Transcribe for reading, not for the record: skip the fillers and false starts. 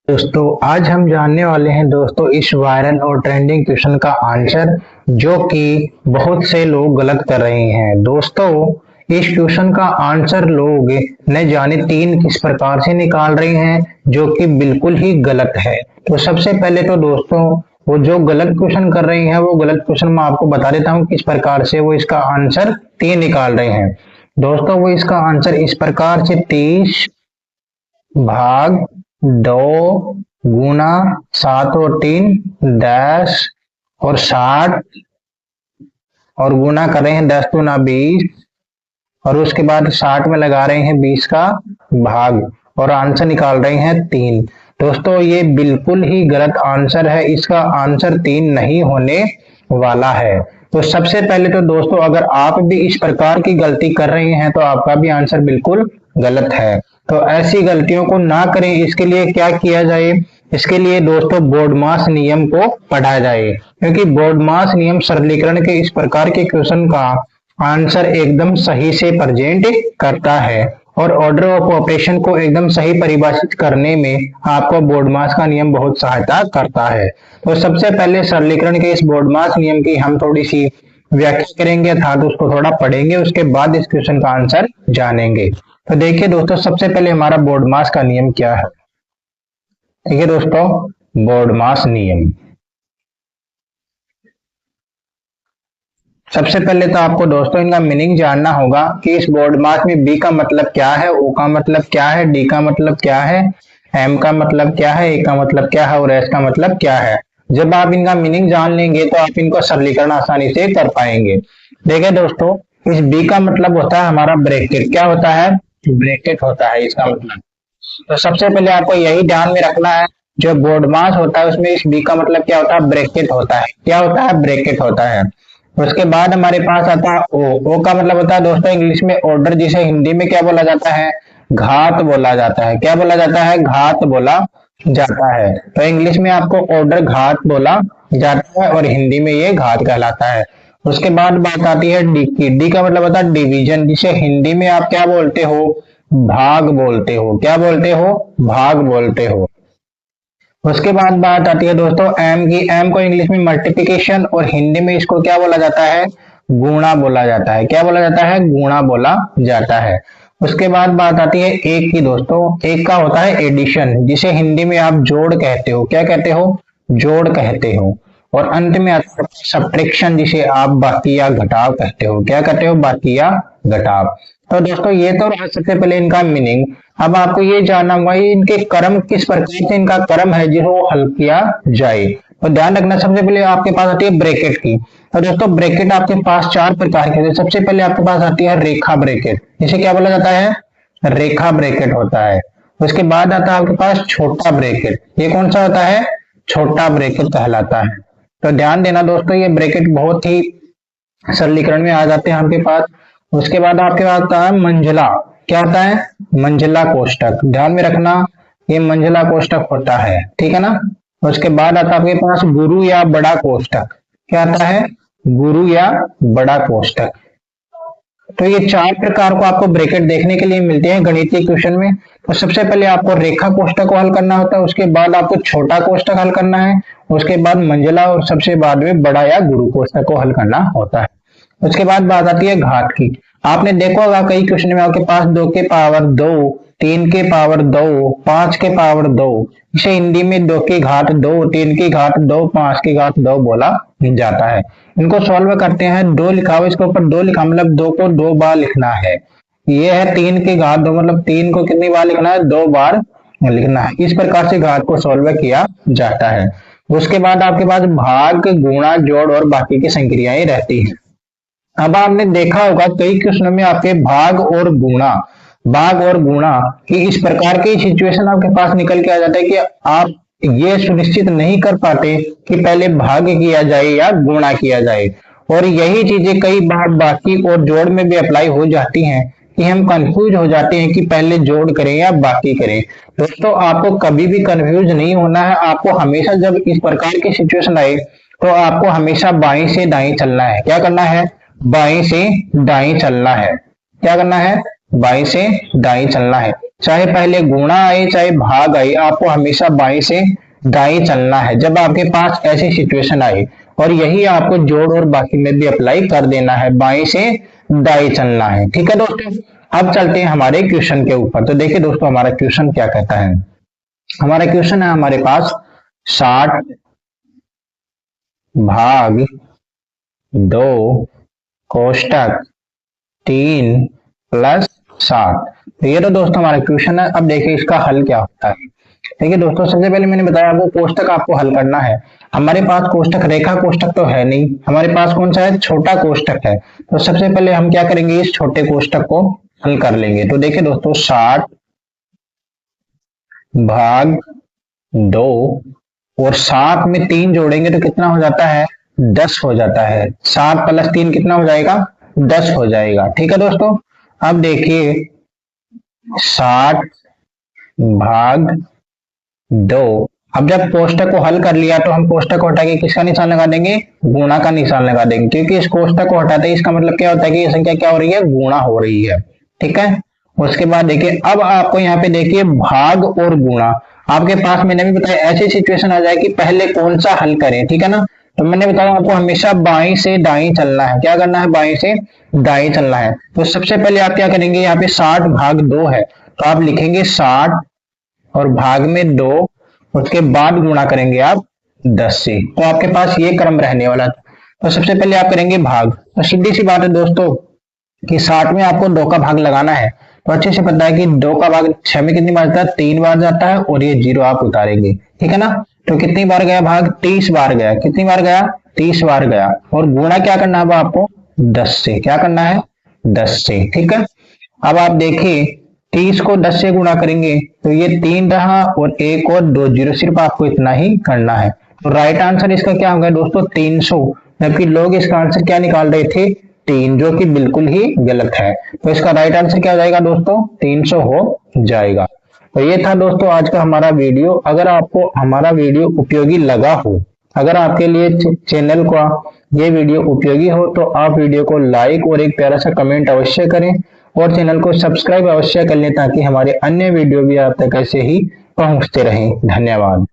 दोस्तों आज हम जानने वाले हैं दोस्तों इस वायरल और ट्रेंडिंग क्वेश्चन का आंसर जो कि बहुत से लोग गलत कर रहे हैं। दोस्तों इस क्वेश्चन का आंसर लोग न जाने तीन किस प्रकार से निकाल रहे हैं जो कि बिल्कुल ही गलत है। तो सबसे पहले तो दोस्तों वो जो गलत क्वेश्चन कर रहे हैं वो गलत क्वेश्चन मैं आपको बता देता हूँ किस प्रकार से वो इसका आंसर तीन निकाल रहे हैं। दोस्तों वो इसका आंसर इस प्रकार से 30 भाग 2 गुना 7 और 3 10 और 60 और गुना कर रहे हैं 10 दूना 20 और उसके बाद 60 में लगा रहे हैं 20 का भाग और आंसर निकाल रहे हैं 3। दोस्तों ये बिल्कुल ही गलत आंसर है, इसका आंसर 3 नहीं होने वाला है। तो सबसे पहले तो दोस्तों अगर आप भी इस प्रकार की गलती कर रहे हैं तो आपका भी आंसर बिल्कुल गलत है। तो ऐसी गलतियों को ना करें, इसके लिए क्या किया जाए? इसके लिए दोस्तों बोर्डमास नियम को पढ़ा जाए, क्योंकि बोर्डमास नियम सरलीकरण के इस प्रकार के क्वेश्चन का आंसर एकदम सही से प्रेजेंट करता है और ऑर्डर ऑफ ऑपरेशन को एकदम सही परिभाषित करने में आपको बोर्डमास का नियम बहुत सहायता करता है। तो सबसे पहले सरलीकरण के इस बोर्डमास नियम की हम थोड़ी सी व्याख्या करेंगे अर्थात उसको थोड़ा पढ़ेंगे, उसके बाद इस क्वेश्चन का आंसर जानेंगे। तो देखिए दोस्तों सबसे पहले हमारा बोर्डमास का नियम क्या है। देखिए दोस्तों बोर्डमास नियम, सबसे पहले तो आपको दोस्तों इनका मीनिंग जानना होगा कि इस बोर्डमास में बी का मतलब क्या है, ओ का मतलब क्या है, डी का मतलब क्या है, एम का मतलब क्या है, ए का मतलब क्या है और एस का मतलब क्या है। जब आप इनका मीनिंग जान लेंगे तो आप इनको सरलीकरण आसानी से कर पाएंगे। देखिए दोस्तों इस बी का मतलब होता है हमारा ब्रैकेट। क्या होता है? ब्रैकेट होता है इसका मतलब। तो सबसे पहले आपको यही ध्यान में रखना है, जो बोर्डमास होता है उसमें इस बी का मतलब क्या होता है? ब्रैकेट होता है। क्या होता है? ब्रैकेट होता है। उसके बाद हमारे पास आता है ओ। ओ का मतलब होता है दोस्तों इंग्लिश में ऑर्डर, जिसे हिंदी में क्या बोला जाता है? घात बोला जाता है। क्या बोला जाता है? घात बोला जाता है। तो इंग्लिश में आपको ऑर्डर घात बोला जाता है और हिंदी में ये घात कहलाता है। उसके बाद बात आती है डी की। डी का मतलब होता है डिवीजन, जिसे हिंदी में आप क्या बोलते हो? भाग बोलते हो। क्या बोलते हो? भाग बोलते हो। उसके बाद बात आती है दोस्तों एम की। एम को इंग्लिश में मल्टीप्लिकेशन और हिंदी में इसको क्या बोला जाता है? गुणा बोला जाता है। क्या बोला जाता है? गुणा बोला जाता है। उसके बाद बात आती है एक की। दोस्तों एक का होता है एडिशन, जिसे हिंदी में आप जोड़ कहते हो। क्या कहते हो? जोड़ कहते हो। और अंत में आता है सब्ट्रैक्शन, जिसे आप बाकी या घटाव कहते हो। क्या कहते हो? बाकी या घटाव। तो दोस्तों ये तो रहा सबसे पहले इनका मीनिंग। अब आपको ये जानना होगा इनके कर्म किस प्रकार से इनका कर्म है जिसको हल किया जाए। तो ध्यान रखना सबसे पहले आपके पास आती है ब्रैकेट की। तो दोस्तों ब्रैकेट आपके पास चार प्रकार के होते हैं। सबसे पहले आपके पास आती है रेखा ब्रैकेट, इसे क्या बोला जाता है? रेखा ब्रैकेट होता है। उसके बाद आता है आपके पास छोटा ब्रैकेट। ये कौन सा होता है? छोटा ब्रैकेट कहलाता है। तो ध्यान देना दोस्तों ये ब्रैकेट बहुत ही सरलीकरण में आ जाते हैं आपके पास। उसके बाद आपके पास आता है मंझला। क्या आता है? मंझला कोष्टक। ध्यान में रखना ये मंझला कोष्टक होता है, ठीक है ना। उसके बाद आता है आपके पास गुरु या बड़ा कोष्टक। क्या आता है? गुरु या बड़ा कोष्टक। तो ये चार प्रकार को आपको ब्रैकेट देखने के लिए मिलते हैं गणितीय क्वेश्चन में। तो सबसे पहले आपको रेखा कोष्टक को हल करना होता है, उसके बाद आपको छोटा कोष्टक हल करना है, उसके बाद मंझला और सबसे बाद में बड़ा या गुरु कोष्टक को हल करना होता है। उसके बाद बात आती है घात की। आपने देखा होगा कई क्वेश्चन में आपके पास 2 के पावर 2, 3 के पावर 2, 5 के पावर 2, इसे हिंदी में 2 की घात 2, 3 की घात 2, 5 की घात 2 बोला जाता है। इनको सॉल्व करते हैं। 2 लिखा हुआ इसके ऊपर 2 लिखा मतलब 2 को 2 बार लिखना है। ये है 3 की घात 2 मतलब 3 को कितनी बार लिखना है? 2 बार लिखना है। इस प्रकार से घात को सॉल्व किया जाता है। उसके बाद आपके पास भाग, गुणा, जोड़ और बाकी की संक्रियाएं रहती हैं। अब आपने देखा होगा कई क्वेश्चनों में आपके भाग और गुणा की इस प्रकार की सिचुएशन आपके पास निकल के आ जाता है कि आप ये सुनिश्चित नहीं कर पाते कि पहले भाग किया जाए या गुणा किया जाए। और यही चीजें कई बार बाकी और जोड़ में भी अप्लाई हो जाती हैं कि हम कंफ्यूज हो जाते हैं कि पहले जोड़ करें या बाकी करें। दोस्तों आपको कभी भी कंफ्यूज नहीं होना है। आपको हमेशा जब इस प्रकार की सिचुएशन आए तो आपको हमेशा बाएं से दाएं चलना है। क्या करना है? बाएं से दाएं चलना है। क्या करना है? बाएं से दाएं चलना है। चाहे पहले गुणा आए चाहे भाग आए, आपको हमेशा बाएं से दाएं चलना है जब आपके पास ऐसी सिचुएशन आए, और यही आपको जोड़ और बाकी में भी अप्लाई कर देना है, बाएं से दाएं चलना है। ठीक है दोस्तों, अब चलते हैं हमारे क्वेश्चन के ऊपर। तो देखिए दोस्तों हमारा क्वेश्चन क्या कहता है। हमारा क्वेश्चन है हमारे पास 60 भाग 2 कोष्टक 3 प्लस 60। तो ये तो दोस्तों हमारा क्वेश्चन है। अब देखिए इसका हल क्या होता है। देखिए दोस्तों सबसे पहले मैंने बताया आपको कोष्टक आपको हल करना है। हमारे पास कोष्टक रेखा कोष्टक तो है नहीं, हमारे पास कौन सा है, छोटा कोष्टक है। तो सबसे पहले हम क्या करेंगे, इस छोटे कोष्टक को हल कर लेंगे। तो देखिए दोस्तों 60 भाग 2 और 7 में 3 जोड़ेंगे तो कितना हो जाता है, 10 हो जाता है। 7 प्लस 3 कितना हो जाएगा, 10 हो जाएगा। ठीक है दोस्तों, अब देखिए 60 भाग 2, अब जब कोष्टक को हल कर लिया तो हम कोष्टक को हटा के किसका निशान लगा देंगे, गुणा का निशान लगा देंगे, क्योंकि इस कोष्टक को हटाते हैं इसका मतलब क्या होता है कि ये संख्या क्या हो रही है, गुणा हो रही है। ठीक है, उसके बाद देखिए अब आपको यहाँ पे देखिए भाग और गुणा आपके पास, मैंने भी बताया ऐसी सिचुएशन आ जाए कि पहले कौन सा हल करें। ठीक है ना, तो मैंने बताया आपको हमेशा बाएं से दाएं चलना है। क्या करना है, बाएं से दाएं चलना है। तो सबसे पहले आप क्या करेंगे, यहाँ पे 60 भाग 2 है तो आप लिखेंगे 60 और भाग में 2, उसके बाद गुणा करेंगे आप 10 से। तो आपके पास ये क्रम रहने वाला। तो सबसे पहले आप करेंगे भाग। तो सीधी सी बात है दोस्तों कि 60 में आपको 2 का भाग लगाना है। तो अच्छे से पता है कि 2 का भाग 6 में कितनी बार जाता है, 3 बार जाता है, और ये 0 आप उतारेंगे। ठीक है ना, तो कितनी बार गया भाग, 30 बार गया। कितनी बार गया, 30 बार गया। और गुणा क्या करना है आपको, 10 से। क्या करना है, 10 से। ठीक है, अब आप देखिए 30 को 10 से गुणा करेंगे तो ये 3 रहा और 1 और 2 0, सिर्फ आपको इतना ही करना है। तो राइट आंसर इसका क्या होगा दोस्तों, 300। जबकि लोग इसका आंसर क्या निकाल रहे थे, 3, जो कि बिल्कुल ही गलत है। तो इसका राइट आंसर क्या हो जाएगा दोस्तों, 300 हो जाएगा। तो ये था दोस्तों आज का हमारा वीडियो। अगर आपको हमारा वीडियो उपयोगी लगा हो, अगर आपके लिए चैनल का ये वीडियो उपयोगी हो, तो आप वीडियो को लाइक और एक प्यारा सा कमेंट अवश्य करें, और चैनल को सब्सक्राइब अवश्य कर लें ताकि हमारे अन्य वीडियो भी आप तक ऐसे ही पहुंचते रहें। धन्यवाद।